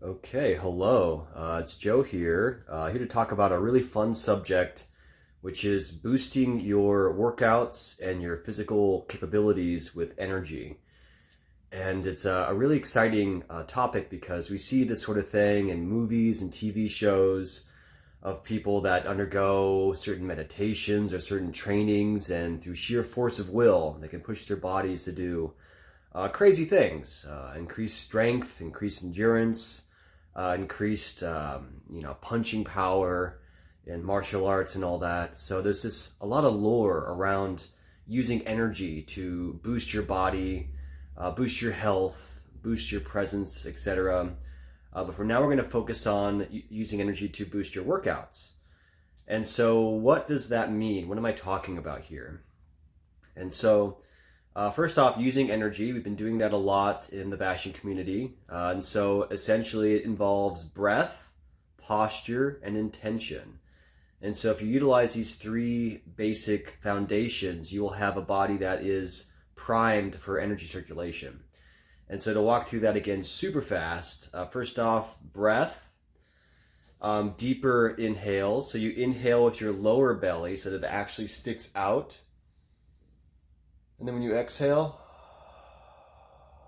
Okay, hello. It's Joe here. Here to talk about a really fun subject, which is boosting your workouts and your physical capabilities with energy. And it's a really exciting topic because we see this sort of thing in movies and TV shows of people that undergo certain meditations or certain trainings, and through sheer force of will, they can push their bodies to do crazy things, increased strength, increased endurance, increased, punching power in martial arts and all that. So there's a lot of lore around using energy to boost your body, boost your health, boost your presence, etc. But for now, we're going to focus on using energy to boost your workouts. And so what does that mean? What am I talking about here? And so first off, using energy, we've been doing that a lot in the Bastion community. And so essentially it involves breath, posture, and intention. And so if you utilize these three basic foundations, you will have a body that is primed for energy circulation. And so to walk through that again super fast, first off, breath, deeper inhales. So you inhale with your lower belly so that it actually sticks out. And then when you exhale,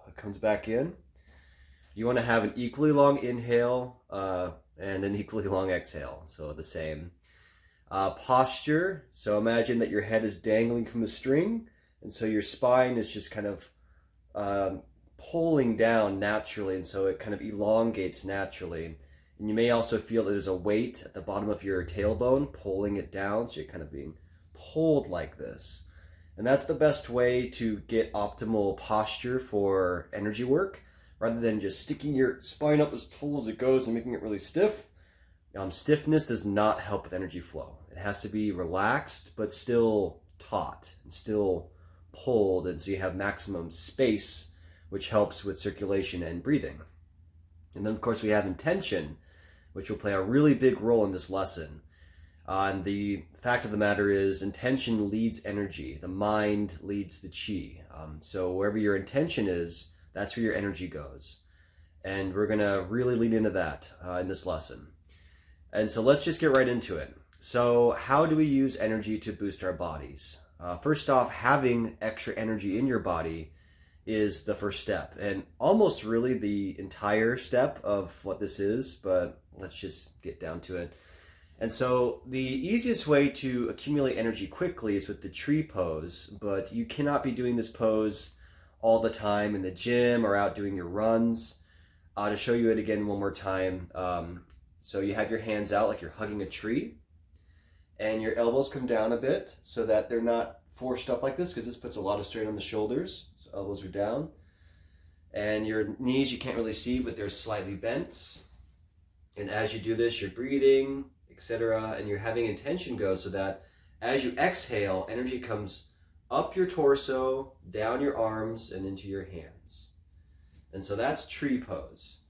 it comes back in. You want to have an equally long inhale and an equally long exhale. So the same. Posture. So imagine that your head is dangling from a string. And so your spine is just kind of pulling down naturally. And so it kind of elongates naturally. And you may also feel that there's a weight at the bottom of your tailbone pulling it down. So you're kind of being pulled like this. And that's the best way to get optimal posture for energy work, rather than just sticking your spine up as tall as it goes and making it really stiff. Stiffness does not help with energy flow. It has to be relaxed, but still taut and still pulled. And so you have maximum space, which helps with circulation and breathing. And then of course we have intention, which will play a really big role in this lesson. And the fact of the matter is, intention leads energy. The mind leads the chi. So wherever your intention is, that's where your energy goes. And we're going to really lean into that in this lesson. And so let's just get right into it. So how do we use energy to boost our bodies? First off, having extra energy in your body is the first step, and almost really the entire step of what this is, but let's just get down to it. And so the easiest way to accumulate energy quickly is with the tree pose, but you cannot be doing this pose all the time in the gym or out doing your runs. To show you it again one more time, so you have your hands out like you're hugging a tree, and your elbows come down a bit so that they're not forced up like this, because this puts a lot of strain on the shoulders. So elbows are down, and your knees you can't really see, but they're slightly bent. And as you do this, you're breathing, etc., and you're having intention go so that as you exhale, energy comes up your torso, down your arms, and into your hands. And so that's tree pose.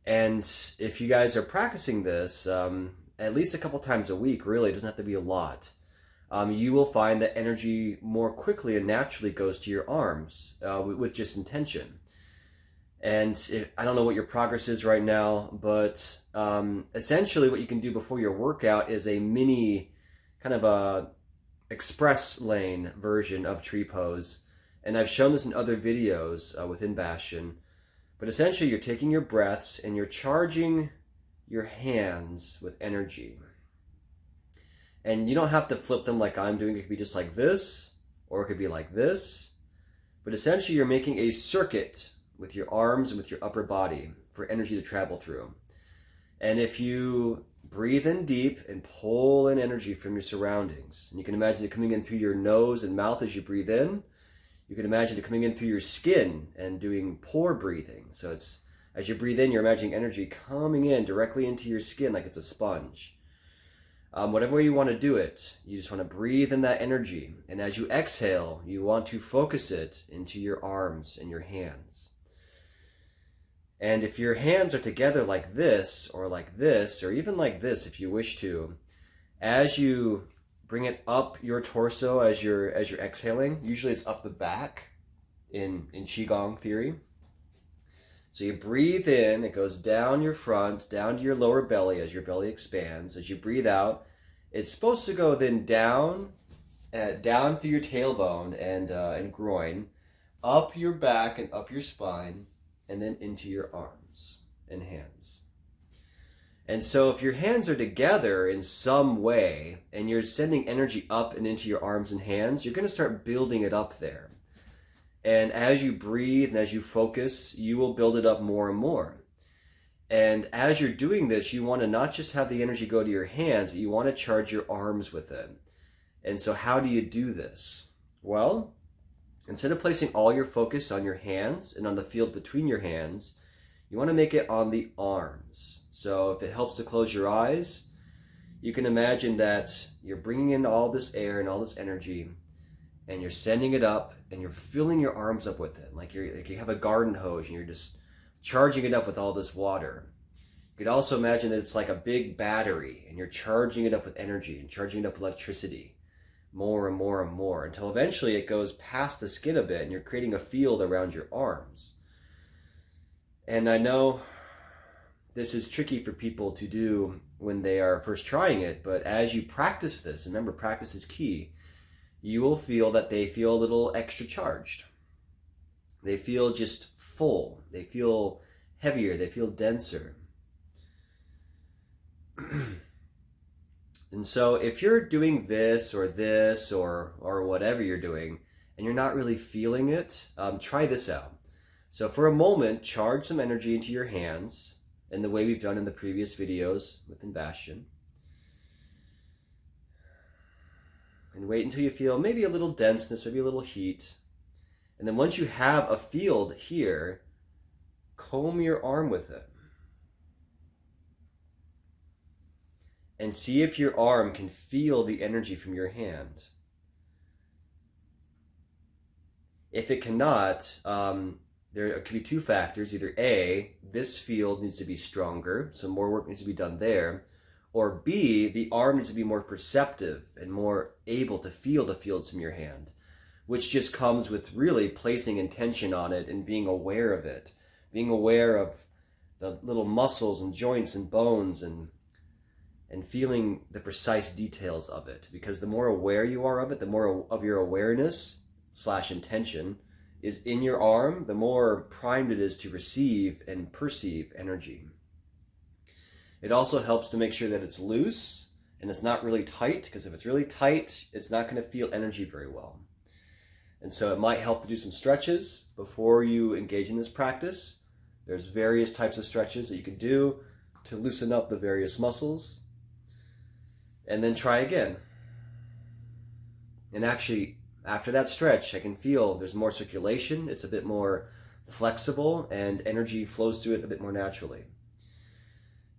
And if you guys are practicing this at least a couple times a week, really, it doesn't have to be a lot, you will find that energy more quickly and naturally goes to your arms with just intention. And I don't know what your progress is right now, but essentially what you can do before your workout is a mini kind of a express lane version of tree pose. And I've shown this in other videos within Bastion. But essentially you're taking your breaths and you're charging your hands with energy. And you don't have to flip them like I'm doing. It could be just like this, or it could be like this. But essentially you're making a circuit with your arms and with your upper body for energy to travel through. And if you breathe in deep and pull in energy from your surroundings, and you can imagine it coming in through your nose and mouth as you breathe in, you can imagine it coming in through your skin and doing pore breathing. So it's, as you breathe in, you're imagining energy coming in directly into your skin like it's a sponge. Whatever way you want to do it, you just want to breathe in that energy. And as you exhale, you want to focus it into your arms and your hands. And if your hands are together like this, or even like this if you wish to, as you bring it up your torso as you're exhaling, usually it's up the back in Qigong theory. So you breathe in, it goes down your front, down to your lower belly as your belly expands. As you breathe out, it's supposed to go then down, down through your tailbone and groin, up your back and up your spine, and then into your arms and hands. And so if your hands are together in some way and you're sending energy up and into your arms and hands, you're going to start building it up there. And as you breathe and as you focus, you will build it up more and more. And as you're doing this, you want to not just have the energy go to your hands, but you want to charge your arms with it. And so how do you do this? Well, instead of placing all your focus on your hands and on the field between your hands, you want to make it on the arms. So if it helps to close your eyes, you can imagine that you're bringing in all this air and all this energy, and you're sending it up, and you're filling your arms up with it, like you have a garden hose, and you're just charging it up with all this water. You could also imagine that it's like a big battery, and you're charging it up with energy and charging it up with electricity, more and more and more, until eventually it goes past the skin a bit, and you're creating a field around your arms. And I know this is tricky for people to do when they are first trying it, but as you practice this, and remember, practice is key, you will feel that they feel a little extra charged. They feel just full. They feel heavier. They feel denser. And so if you're doing this or whatever you're doing, and you're not really feeling it, try this out. So for a moment, charge some energy into your hands, in the way we've done in the previous videos within Bastion. And wait until you feel maybe a little denseness, maybe a little heat. And then once you have a field here, comb your arm with it. And see if your arm can feel the energy from your hand. If it cannot, there could be two factors. Either A, this field needs to be stronger, so more work needs to be done there. Or B, the arm needs to be more perceptive and more able to feel the fields from your hand, which just comes with really placing intention on it and being aware of it. Being aware of the little muscles and joints and bones and feeling the precise details of it. Because the more aware you are of it, the more of your awareness / intention is in your arm, the more primed it is to receive and perceive energy. It also helps to make sure that it's loose and it's not really tight, because if it's really tight, it's not going to feel energy very well. And so it might help to do some stretches before you engage in this practice. There's various types of stretches that you can do to loosen up the various muscles. And then try again. And actually, after that stretch, I can feel there's more circulation, it's a bit more flexible, and energy flows through it a bit more naturally.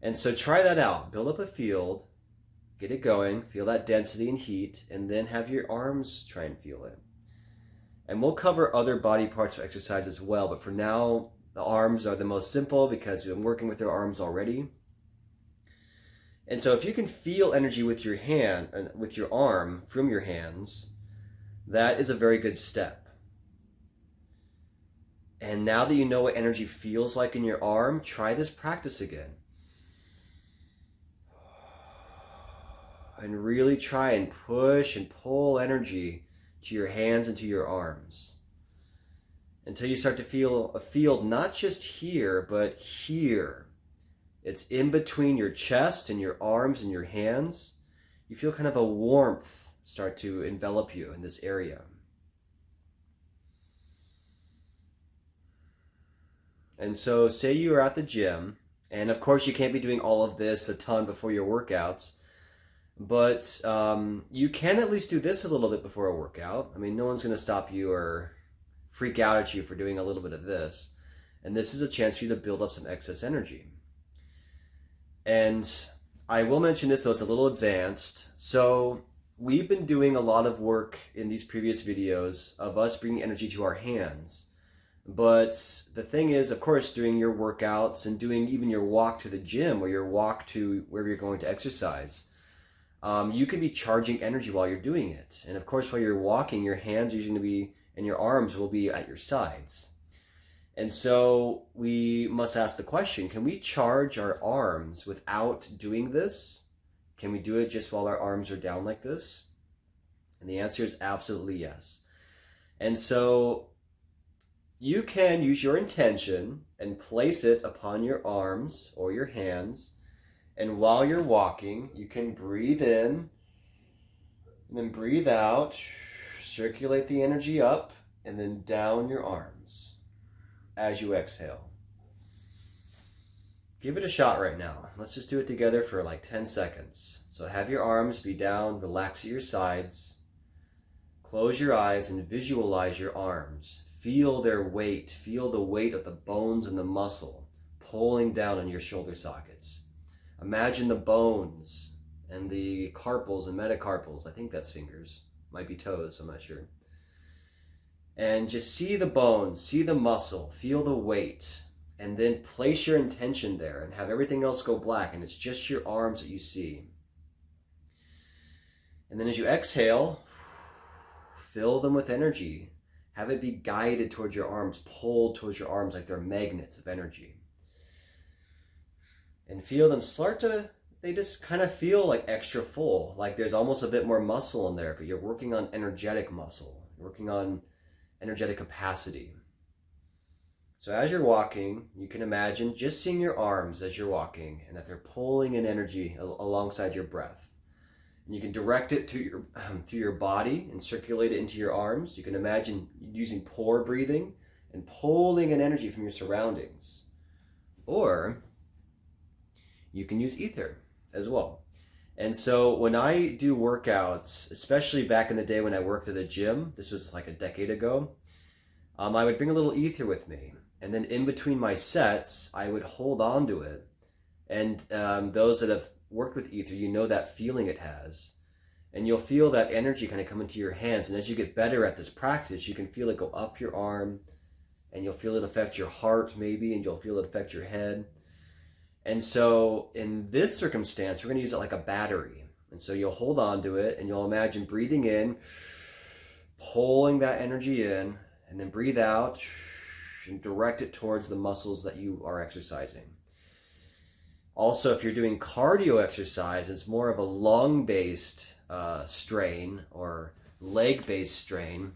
And so try that out. Build up a field, get it going, feel that density and heat, and then have your arms try and feel it. And we'll cover other body parts for exercise as well, but for now, the arms are the most simple because we've been working with our arms already. And so if you can feel energy with your hand, with your arm from your hands, that is a very good step. And now that you know what energy feels like in your arm, try this practice again. And really try and push and pull energy to your hands and to your arms. Until you start to feel a field not just here, but here. It's in between your chest and your arms and your hands. You feel kind of a warmth start to envelop you in this area. And so say you are at the gym, and of course you can't be doing all of this a ton before your workouts, but you can at least do this a little bit before a workout. I mean, no one's going to stop you or freak out at you for doing a little bit of this. And this is a chance for you to build up some excess energy. And I will mention this, though it's a little advanced. So we've been doing a lot of work in these previous videos of us bringing energy to our hands. But the thing is, of course, doing your workouts and doing even your walk to the gym or your walk to wherever you're going to exercise, you can be charging energy while you're doing it. And of course, while you're walking, your hands are usually going to be, and your arms will be at your sides. And so we must ask the question, can we charge our arms without doing this? Can we do it just while our arms are down like this? And the answer is absolutely yes. And so you can use your intention and place it upon your arms or your hands. And while you're walking, you can breathe in and then breathe out, circulate the energy up and then down your arms as you exhale. Give it a shot right now. Let's just do it together for like 10 seconds. So have your arms be down, relax at your sides. Close your eyes and visualize your arms. Feel their weight. Feel the weight of the bones and the muscle pulling down on your shoulder sockets. Imagine the bones and the carpals and metacarpals. I think that's fingers. Might be toes, I'm not sure. And just see the bones, see the muscle, feel the weight, and then place your intention there and have everything else go black and it's just your arms that you see. And then as you exhale, fill them with energy. Have it be guided towards your arms, pulled towards your arms like they're magnets of energy. And feel them they just kind of feel like extra full, like there's almost a bit more muscle in there, but you're working on energetic muscle, working on energetic capacity. So as you're walking, you can imagine just seeing your arms as you're walking and that they're pulling in energy alongside your breath. And you can direct it to your body and circulate it into your arms. You can imagine using pore breathing and pulling in energy from your surroundings. Or you can use ether as well. And so when I do workouts, especially back in the day when I worked at a gym, this was like a decade ago, I would bring a little ether with me. And then in between my sets, I would hold on to it. And those that have worked with ether, you know that feeling it has. And you'll feel that energy kind of come into your hands. And as you get better at this practice, you can feel it go up your arm. And you'll feel it affect your heart maybe. And you'll feel it affect your head. And so in this circumstance, we're going to use it like a battery. And so you'll hold on to it and you'll imagine breathing in, pulling that energy in, and then breathe out and direct it towards the muscles that you are exercising. Also, if you're doing cardio exercise, it's more of a lung-based strain or leg-based strain.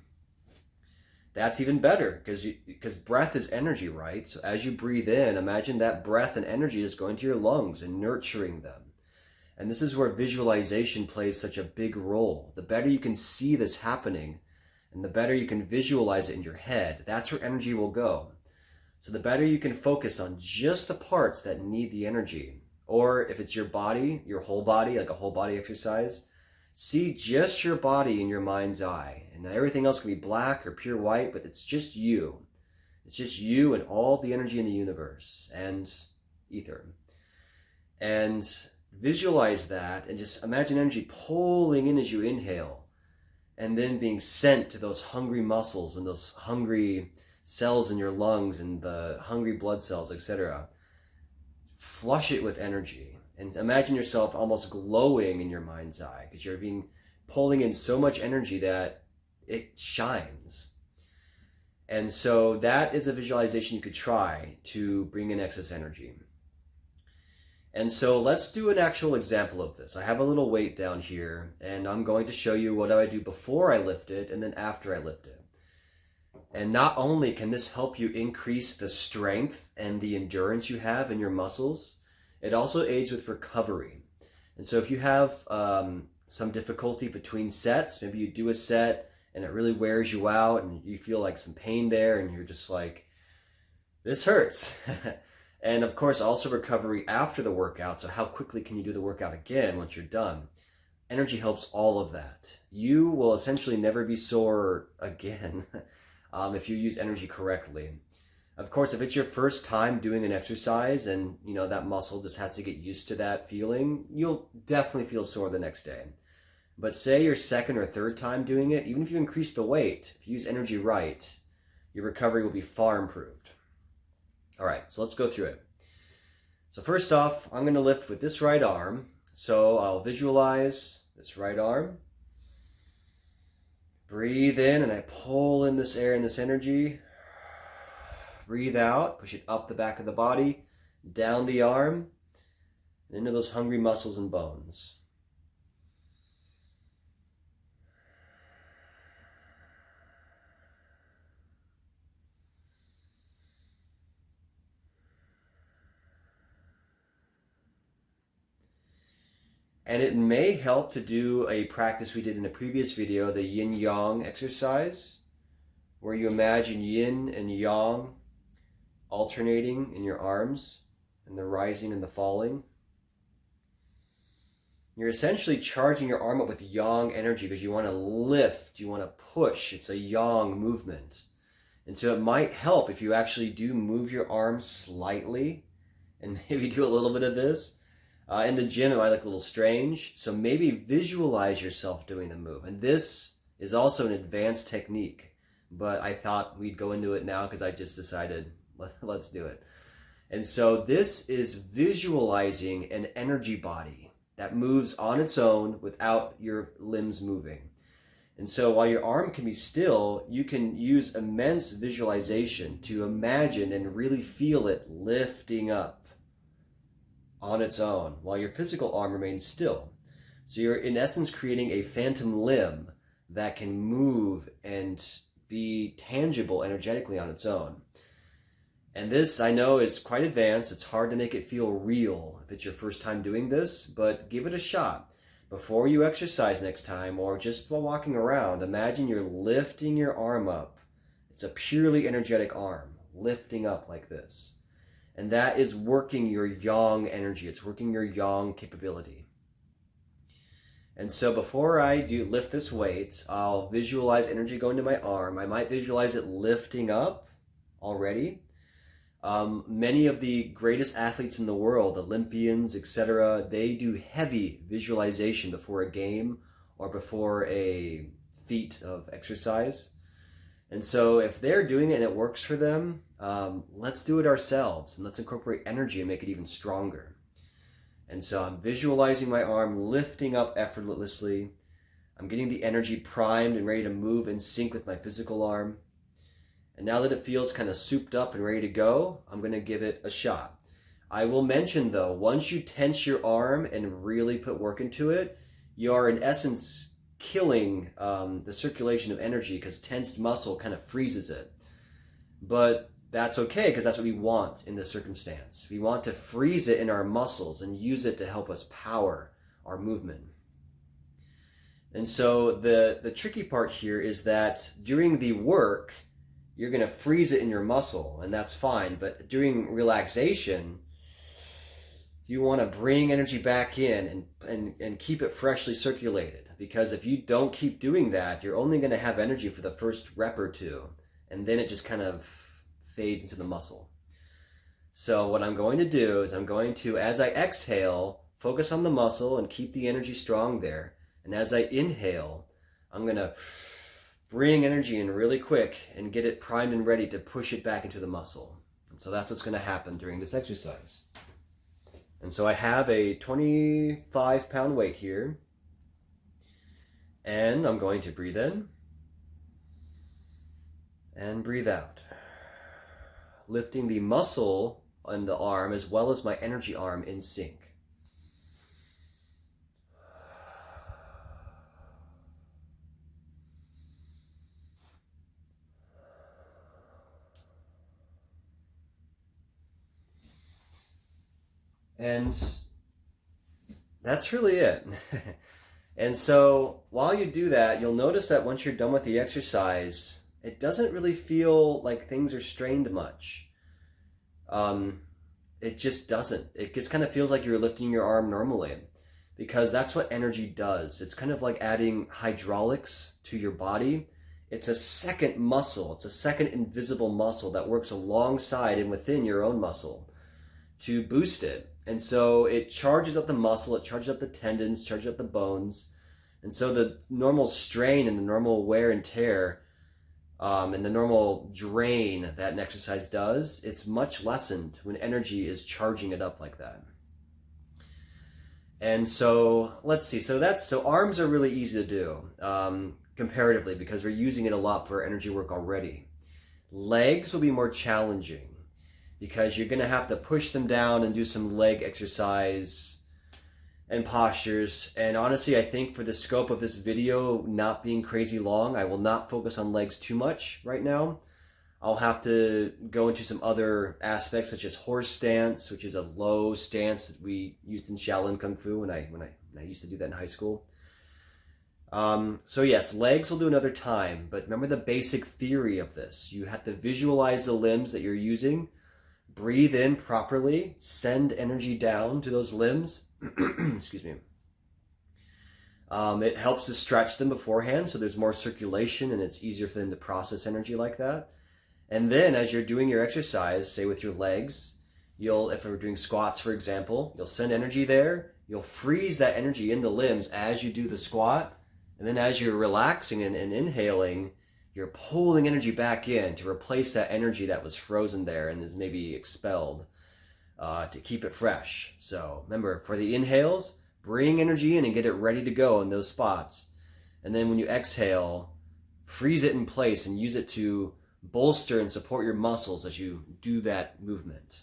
That's even better because breath is energy, right? So as you breathe in, imagine that breath and energy is going to your lungs and nurturing them. And this is where visualization plays such a big role. The better you can see this happening and the better you can visualize it in your head, that's where energy will go. So the better you can focus on just the parts that need the energy. Or if it's your body, your whole body, like a whole body exercise, see just your body in your mind's eye. And everything else can be black or pure white, but it's just you. It's just you and all the energy in the universe and ether. And visualize that and just imagine energy pulling in as you inhale and then being sent to those hungry muscles and those hungry cells in your lungs and the hungry blood cells, etc. Flush it with energy and imagine yourself almost glowing in your mind's eye because you're pulling in so much energy that it shines. And so that is a visualization you could try to bring in excess energy. And so let's do an actual example of this. I have a little weight down here and I'm going to show you what I do before I lift it and then after I lift it. And not only can this help you increase the strength and the endurance you have in your muscles, it also aids with recovery. And so if you have some difficulty between sets, maybe you do a set and it really wears you out and you feel like some pain there and you're just like, this hurts. And of course, also recovery after the workout. So how quickly can you do the workout again once you're done? Energy helps all of that. You will essentially never be sore again if you use energy correctly. Of course, if it's your first time doing an exercise and that muscle just has to get used to that feeling, you'll definitely feel sore the next day. But say your second or third time doing it, even if you increase the weight, if you use energy right, your recovery will be far improved. All right, so let's go through it. So first off, I'm going to lift with this right arm. So I'll visualize this right arm. Breathe in and I pull in this air and this energy. Breathe out, push it up the back of the body, down the arm, and into those hungry muscles and bones. And it may help to do a practice we did in a previous video, the yin-yang exercise, where you imagine yin and yang alternating in your arms, and the rising and the falling. You're essentially charging your arm up with yang energy because you want to lift, you want to push. It's a yang movement. And so it might help if you actually do move your arms slightly and maybe do a little bit of this. In the gym, it might look a little strange. So maybe visualize yourself doing the move. And this is also an advanced technique, but I thought we'd go into it now because I just decided, let's do it. And so this is visualizing an energy body that moves on its own without your limbs moving. And so while your arm can be still, you can use immense visualization to imagine and really feel it lifting up on its own while your physical arm remains still. So you're in essence creating a phantom limb that can move and be tangible energetically on its own. And this, I know, is quite advanced. It's hard to make it feel real if it's your first time doing this, but give it a shot. Before you exercise next time, or just while walking around, imagine you're lifting your arm up. It's a purely energetic arm, lifting up like this. And that is working your yang energy. It's working your yang capability. And so before I lift this weight, I'll visualize energy going to my arm. I might visualize it lifting up already. Many of the greatest athletes in the world, Olympians, etc., they do heavy visualization before a game or before a feat of exercise. And so if they're doing it and it works for them, let's do it ourselves and let's incorporate energy and make it even stronger. And so I'm visualizing my arm lifting up effortlessly. I'm getting the energy primed and ready to move in sync with my physical arm. And now that it feels kind of souped up and ready to go, I'm going to give it a shot. I will mention though, once you tense your arm and really put work into it, you are in essence killing the circulation of energy because tensed muscle kind of freezes it. But that's okay because that's what we want in this circumstance. We want to freeze it in our muscles and use it to help us power our movement. And so the tricky part here is that during the work, you're going to freeze it in your muscle, and that's fine. But during relaxation, you want to bring energy back in and keep it freshly circulated. Because if you don't keep doing that, you're only going to have energy for the first rep or two, and then it just kind of fades into the muscle. So what I'm going to do is I'm going to, as I exhale, focus on the muscle and keep the energy strong there. And as I inhale, I'm going to bring energy in really quick and get it primed and ready to push it back into the muscle. And so that's what's going to happen during this exercise. And so I have a 25-pound weight here. And I'm going to breathe in and breathe out, lifting the muscle on the arm as well as my energy arm in sync. And that's really it. And so while you do that, you'll notice that once you're done with the exercise, it doesn't really feel like things are strained much. It just doesn't. It just kind of feels like you're lifting your arm normally, because that's what energy does. It's kind of like adding hydraulics to your body. It's a second muscle. It's a second invisible muscle that works alongside and within your own muscle to boost it. And so it charges up the muscle, it charges up the tendons, charges up the bones. And so the normal strain and the normal wear and tear and the normal drain that an exercise does, it's much lessened when energy is charging it up like that. And so let's see, so arms are really easy to do comparatively because we're using it a lot for energy work already. Legs will be more challenging because you're going to have to push them down and do some leg exercise and postures. And honestly, I think for the scope of this video not being crazy long, I will not focus on legs too much right now. I'll have to go into some other aspects such as horse stance, which is a low stance that we used in Shaolin Kung Fu when I used to do that in high school. So yes, legs we'll do another time, but remember the basic theory of this. You have to visualize the limbs that you're using, breathe in properly, send energy down to those limbs. Excuse me. It helps to stretch them beforehand so there's more circulation and it's easier for them to process energy like that. And then as you're doing your exercise, say with your legs, if we're doing squats, for example, you'll send energy there. You'll freeze that energy in the limbs as you do the squat. And then as you're relaxing and inhaling, you're pulling energy back in to replace that energy that was frozen there and is maybe expelled to keep it fresh. So remember, for the inhales, bring energy in and get it ready to go in those spots. And then when you exhale, freeze it in place and use it to bolster and support your muscles as you do that movement.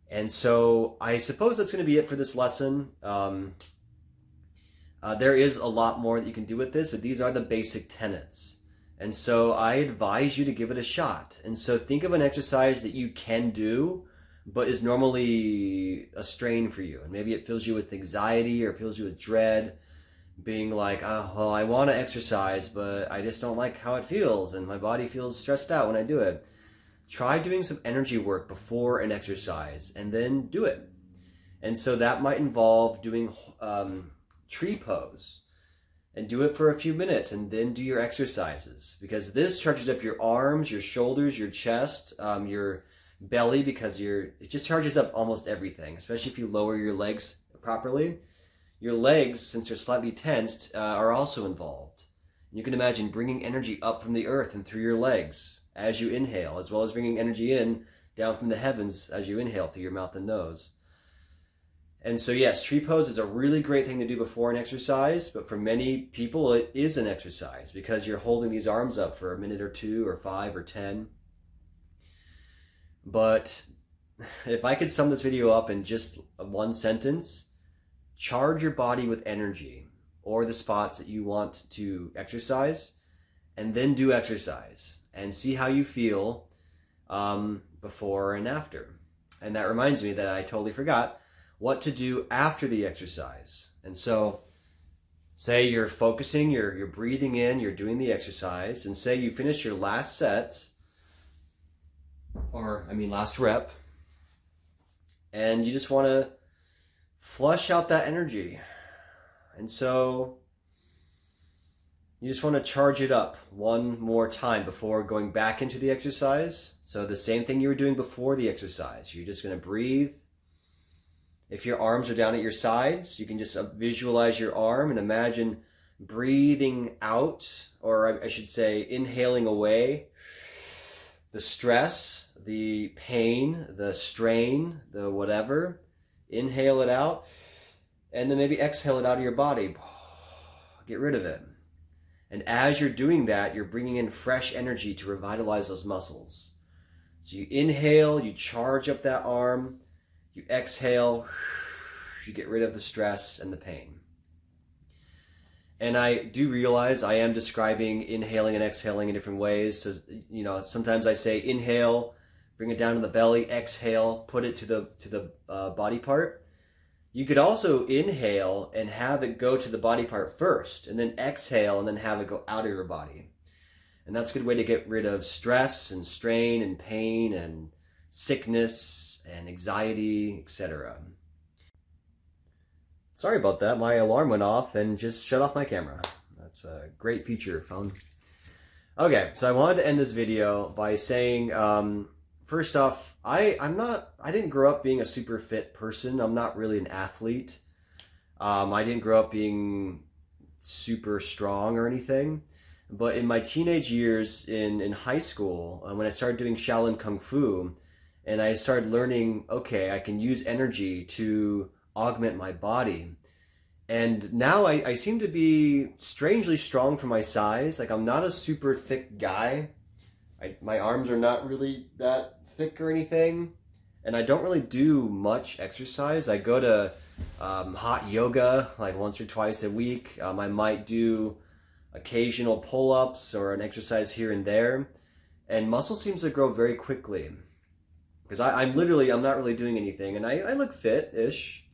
And so I suppose that's going to be it for this lesson. There is a lot more that you can do with this, but these are the basic tenets. And so I advise you to give it a shot. And so think of an exercise that you can do, but is normally a strain for you. And maybe it fills you with anxiety or fills you with dread, being like, oh, well, I want to exercise, but I just don't like how it feels, and my body feels stressed out when I do it. Try doing some energy work before an exercise, and then do it. And so that might involve doing tree pose, and do it for a few minutes, and then do your exercises, because this charges up your arms, your shoulders, your chest, your belly, because it just charges up almost everything, especially if you lower your legs properly. Your legs, since they're slightly tensed, are also involved. You can imagine bringing energy up from the earth and through your legs as you inhale, as well as bringing energy in down from the heavens as you inhale through your mouth and nose. And so yes, tree pose is a really great thing to do before an exercise, but for many people it is an exercise because you're holding these arms up for a minute or 2 or 5 or 10. But if I could sum this video up in just one sentence, charge your body with energy or the spots that you want to exercise, and then do exercise and see how you feel before and after. And that reminds me that I totally forgot what to do after the exercise. And so say you're focusing, you're breathing in, you're doing the exercise, and say you finish your last set, last rep, and you just want to flush out that energy. And so you just want to charge it up one more time before going back into the exercise. So the same thing you were doing before the exercise. You're just going to breathe. If your arms are down at your sides, you can just visualize your arm and imagine breathing out, or I should say inhaling away the stress, the pain, the strain, the whatever. Inhale it out, and then maybe exhale it out of your body. Get rid of it. And as you're doing that, you're bringing in fresh energy to revitalize those muscles. So you inhale, you charge up that arm, you exhale, you get rid of the stress and the pain. And I do realize I am describing inhaling and exhaling in different ways. So, sometimes I say inhale, bring it down to the belly, exhale, put it to the body part. You could also inhale and have it go to the body part first, and then exhale and then have it go out of your body. And that's a good way to get rid of stress and strain and pain and sickness and anxiety, etc. Sorry about that. My alarm went off and just shut off my camera. That's a great feature, phone. Okay, so I wanted to end this video by saying, first off, I didn't grow up being a super fit person. I'm not really an athlete. I didn't grow up being super strong or anything. But in my teenage years in high school, when I started doing Shaolin Kung Fu, and I started learning, okay, I can use energy to augment my body. And now I seem to be strangely strong for my size. Like, I'm not a super thick guy. My arms are not really that thick or anything, and I don't really do much exercise. I go to hot yoga like once or twice a week. I might do occasional pull-ups or an exercise here and there, and muscle seems to grow very quickly because I'm not really doing anything, and I look fit-ish.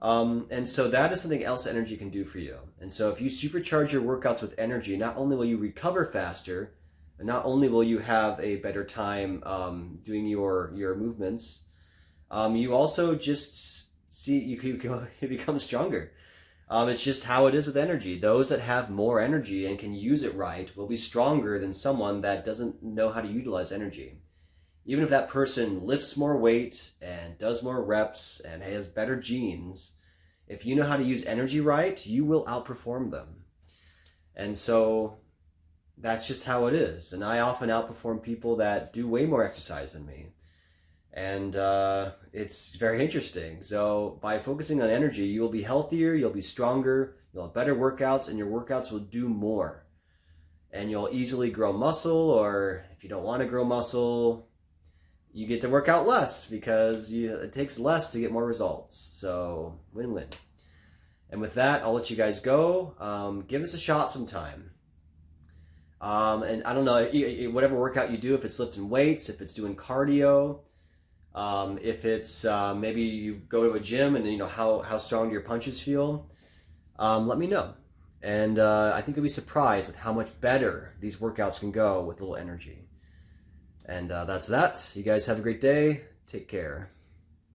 And so that is something else energy can do for you. And so if you supercharge your workouts with energy, not only will you recover faster, and not only will you have a better time doing your movements, you also just see you become stronger. It's just how it is with energy. Those that have more energy and can use it right will be stronger than someone that doesn't know how to utilize energy. Even if that person lifts more weight and does more reps and has better genes, if you know how to use energy right, you will outperform them. And so that's just how it is. And I often outperform people that do way more exercise than me. And it's very interesting. So by focusing on energy, you will be healthier, you'll be stronger, you'll have better workouts, and your workouts will do more. And you'll easily grow muscle, or if you don't want to grow muscle, you get to work out less because it takes less to get more results. So win-win. And with that, I'll let you guys go. Give us a shot sometime. And I don't know, whatever workout you do, if it's lifting weights, if it's doing cardio, if it's maybe you go to a gym and you know how strong your punches feel, let me know. And I think you'll be surprised at how much better these workouts can go with a little energy. And that's that. You guys have a great day. Take care.